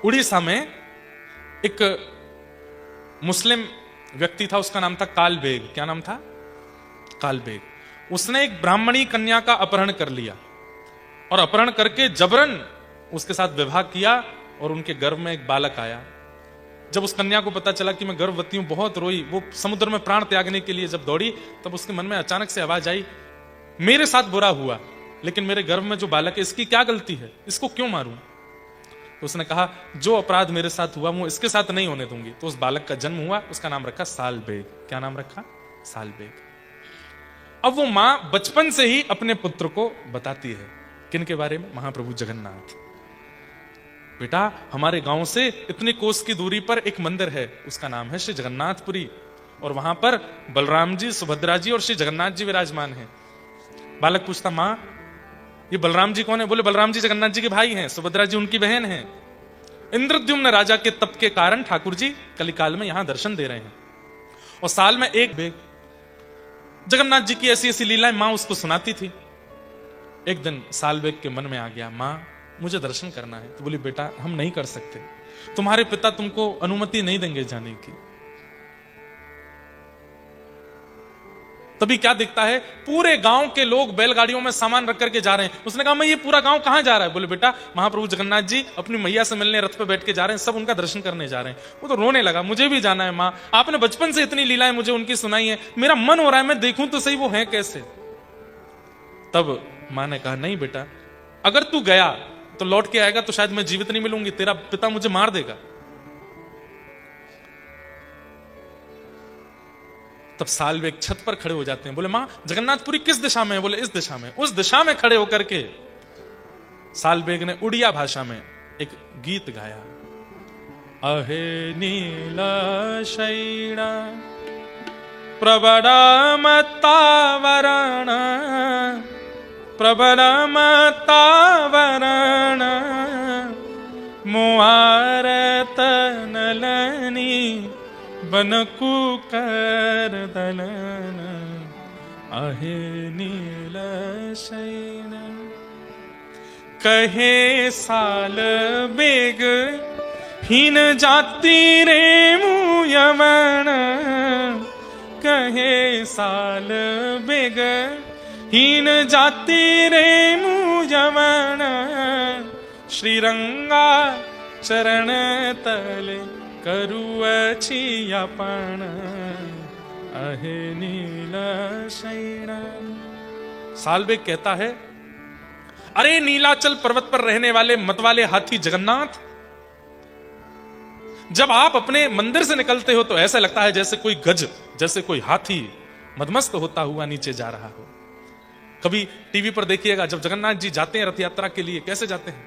उड़ीसा में एक मुस्लिम व्यक्ति था, उसका नाम था कालबेग। क्या नाम था? कालबेग। उसने एक ब्राह्मणी कन्या का अपहरण कर लिया और अपहरण करके जबरन उसके साथ विवाह किया और उनके गर्भ में एक बालक आया। जब उस कन्या को पता चला कि मैं गर्भवती हूं, बहुत रोई। वो समुद्र में प्राण त्यागने के लिए जब दौड़ी, तब उसके मन में अचानक से आवाज आई, मेरे साथ बुरा हुआ, लेकिन मेरे गर्भ में जो बालक है, इसकी क्या गलती है? इसको क्यों मारूं? तो उसने कहा, जो अपराध मेरे साथ हुआ वो इसके साथ नहीं होने दूंगी। तो उस बालक का जन्म हुआ, उसका नाम रखा सालबेग। क्या नाम रखा? सालबेग। अब वो मां बचपन से ही अपने पुत्र को बताती है, किनके बारे में? महाप्रभु जगन्नाथ। बेटा, हमारे गांव से इतने कोस की दूरी पर एक मंदिर है, उसका नाम है श्री जगन्नाथपुरी, और वहां पर बलराम जी, सुभद्रा जी और श्री जगन्नाथ जी विराजमान हैं। बालक पूछता, मां ये बलराम जी कौन है? बोले, बलराम जी जगन्नाथ जी के भाई हैं, सुभद्रा जी उनकी बहन हैं। इंद्रद्युम्न राजा के तप के कारण ठाकुर जी कलिकाल में यहां दर्शन दे रहे हैं, और साल में एक बेग जगन्नाथ जी की ऐसी ऐसी लीलाएं मां उसको सुनाती थी। एक दिन सालबेग के मन में आ गया, मां मुझे दर्शन करना है। तो बोली, बेटा हम नहीं कर सकते, तुम्हारे पिता तुमको अनुमति नहीं देंगे जाने की। तभी क्या दिखता है, पूरे गांव के लोग बैलगाड़ियों में सामान रख करके जा रहे हैं। उसने कहा, मैं ये पूरा गांव कहां जा रहा है? बोले, बेटा महाप्रभु जगन्नाथ जी अपनी मैया से मिलने रथ पे बैठ के जा रहे हैं, सब उनका दर्शन करने जा रहे हैं। वो तो रोने लगा, मुझे भी जाना है मां, आपने बचपन से इतनी लीलाएं मुझे उनकी सुनाई है, मेरा मन हो रहा है मैं देखूं तो सही वो है कैसे। तब मां ने कहा, नहीं बेटा, अगर तू गया तो लौट के आएगा तो शायद मैं जीवित नहीं मिलूंगी, तेरा पिता मुझे मार देगा। तब सालबेग छत पर खड़े हो जाते हैं। बोले, मां जगन्नाथपुरी किस दिशा में है? बोले, इस दिशा में। उस दिशा में खड़े होकर के सालबेग ने उड़िया भाषा में एक गीत गाया, अहे नीला शैणा प्रबलमतावरण प्रबलमतावरण मुआरत नलनी बनकु कर दलन आहे नील शैन। कहे सालबेग हीन जाति रे मुयमन, कहे सालबेग हीन जाति रे मुयमन, श्रीरंगा चरण तले करुअछि अपन अहे नील शैण। सालबेग कहता है, अरे नीलाचल पर्वत पर रहने वाले मतवाले हाथी जगन्नाथ, जब आप अपने मंदिर से निकलते हो तो ऐसा लगता है जैसे कोई गज, जैसे कोई हाथी मदमस्त होता हुआ नीचे जा रहा हो। कभी टीवी पर देखिएगा, जब जगन्नाथ जी जाते हैं रथ यात्रा के लिए, कैसे जाते हैं?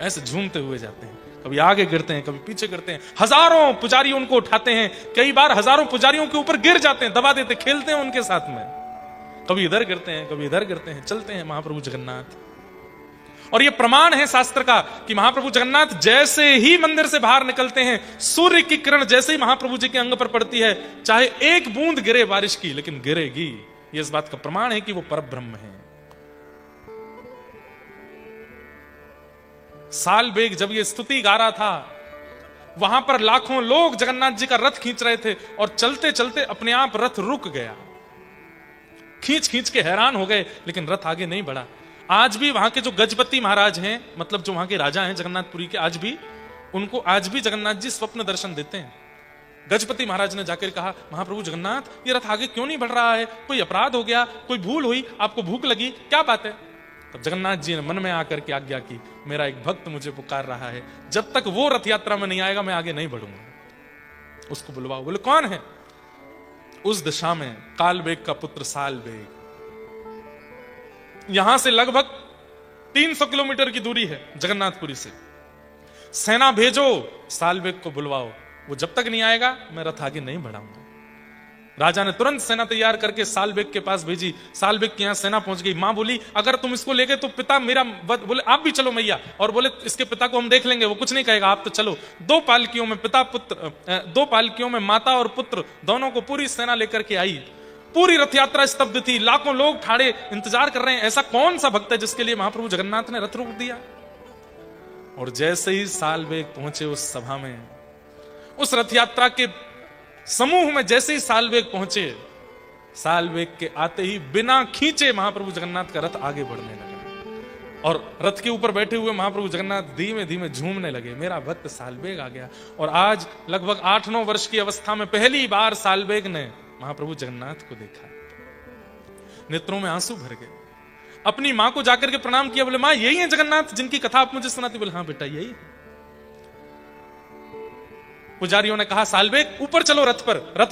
ऐसे झूमते हुए जाते हैं, कभी आगे गिरते हैं, कभी पीछे गिरते हैं। हजारों पुजारी उनको उठाते हैं, कई बार हजारों पुजारियों के ऊपर गिर जाते हैं, दबा देते, खेलते हैं उनके साथ में। कभी इधर गिरते हैं, कभी इधर गिरते हैं, चलते हैं महाप्रभु जगन्नाथ। और यह प्रमाण है शास्त्र का कि महाप्रभु जगन्नाथ जैसे ही मंदिर से बाहर निकलते हैं, सूर्य की किरण जैसे ही महाप्रभु जी के अंग पर पड़ती है, चाहे एक बूंद गिरे बारिश की, लेकिन गिरेगी। यह इस बात का प्रमाण है कि वो परब्रह्म है। सालबेग जब ये स्तुति गा रहा था, वहां पर लाखों लोग जगन्नाथ जी का रथ खींच रहे थे, और चलते चलते अपने आप रथ रुक गया। खींच खींच के हैरान हो गए, लेकिन रथ आगे नहीं बढ़ा। आज भी वहां के जो गजपति महाराज हैं, मतलब जो वहां के राजा हैं जगन्नाथपुरी के, आज भी जगन्नाथ जी स्वप्न दर्शन देते हैं। गजपति महाराज ने जाकर कहा, महाप्रभु जगन्नाथ ये रथ आगे क्यों नहीं बढ़ रहा है? कोई अपराध हो गया, कोई भूल हुई, आपको भूख लगी, क्या बात है? तब जगन्नाथ जी ने मन में आकर के आज्ञा की, मेरा एक भक्त मुझे पुकार रहा है, जब तक वो रथ यात्रा में नहीं आएगा मैं आगे नहीं बढ़ूंगा, उसको बुलवाओ। बोले, कौन है? उस दिशा में कालबेग का पुत्र सालबेग। यहां से लगभग 300 किलोमीटर की दूरी है जगन्नाथपुरी से। सेना भेजो, सालबेग को बुलवाओ, वो जब तक नहीं आएगा मैं रथ आगे नहीं बढ़ाऊंगा। राजा ने तुरंत सेना तैयार करके सालबेग के पास भेजी। सालबेग के यहां सेना पहुंच गई। मां बोली, अगर तुम इसको लेके तो पिता मेरा, बोले आप भी चलो मैया, और बोले इसके पिता को हम देख लेंगे, वो कुछ नहीं कहेगा, आप तो चलो। 2 पालकियों में पिता पुत्र, 2 पालकियों में माता और पुत्र दोनों को पूरी सेना लेकर के आई। पूरी रथ यात्रा स्तब्ध थी, लाखों लोग ठाड़े इंतजार कर रहे हैं, ऐसा कौन सा भक्त है जिसके लिए महाप्रभु जगन्नाथ ने रथ रोक दिया। और जैसे ही सालबेग पहुंचे उस सभा में, उस रथ यात्रा के समूह में जैसे ही सालबेग पहुंचे, सालबेग के आते ही बिना खींचे महाप्रभु जगन्नाथ का रथ आगे बढ़ने लगा और रथ के ऊपर बैठे हुए महाप्रभु जगन्नाथ धीमे धीमे झूमने लगे। मेरा भक्त सालबेग आ गया। और आज लगभग 8-9 वर्ष की अवस्था में पहली बार सालबेग ने महाप्रभु जगन्नाथ को देखा। नेत्रों में आंसू भर गए। अपनी मां को जाकर के प्रणाम किया, बोले मां यही है जगन्नाथ जिनकी कथा आप मुझे सुनाती? बोले हाँ बेटा यही। पुजारियों ने कहा सालबेग ऊपर चलो रथ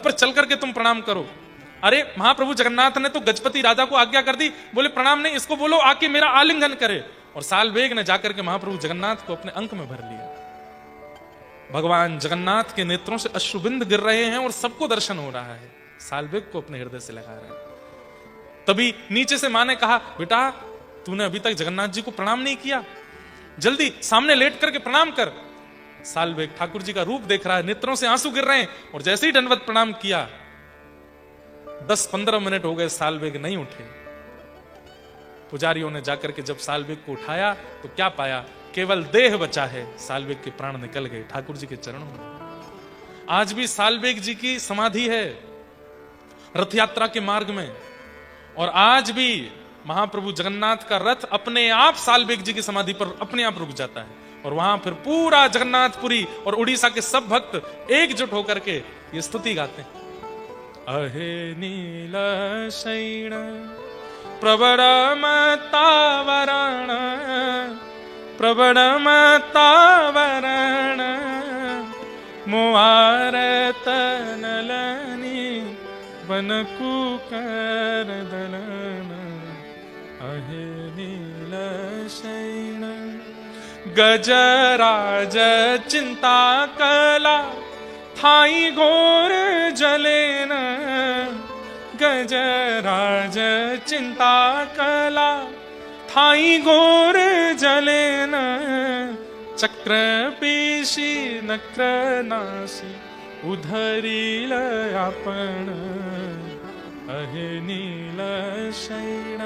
पर चल करके तुम प्रणाम करो। अरे महाप्रभु जगन्नाथ ने तो गजपति राजा को आज्ञा कर दी। बोले प्रणाम नहीं, इसको बोलो आके मेरा आलिंगन करे। और सालबेग ने जाकर के महाप्रभु जगन्नाथ को अपने अंक में भर लिया। भगवान जगन्नाथ के नेत्रों से अश्रुबिंद गिर रहे हैं और सबको दर्शन हो रहा है। सालबेग को अपने हृदय से लगा रहे हैं। तभी नीचे से मां ने कहा बेटा तूने अभी तक जगन्नाथ जी को प्रणाम नहीं किया, जल्दी सामने लेट करके प्रणाम कर। सालबेग ठाकुर जी का रूप देख रहा है, नेत्रों से आंसू गिर रहे हैं और जैसे ही दंडवत प्रणाम किया 10-15 मिनट हो गए, सालबेग नहीं उठे। पुजारियों ने जाकर के जब सालबेग को उठाया तो क्या पाया? केवल देह बचा है, सालबेग के प्राण निकल गए ठाकुर जी के चरणों में। आज भी सालबेग जी की समाधि है रथ यात्रा के मार्ग में, और आज भी महाप्रभु जगन्नाथ का रथ अपने आप सालबेग जी की समाधि पर अपने आप रुक जाता है और वहां फिर पूरा जगन्नाथपुरी और उड़ीसा के सब भक्त एकजुट होकर के ये स्तुति गाते हैं। अहे नील शैण प्रबड़मतावरण प्रबड़मतावरण मुआरत नलनी बनकुकर दलन। अहे नील शैण गजराज चिंता कला थाई घोर जलेन। गजराज चिंता कला थाई घोर जलेन। चक्र पेशी नक्र नासी उधरील आपण। अहे नील शैण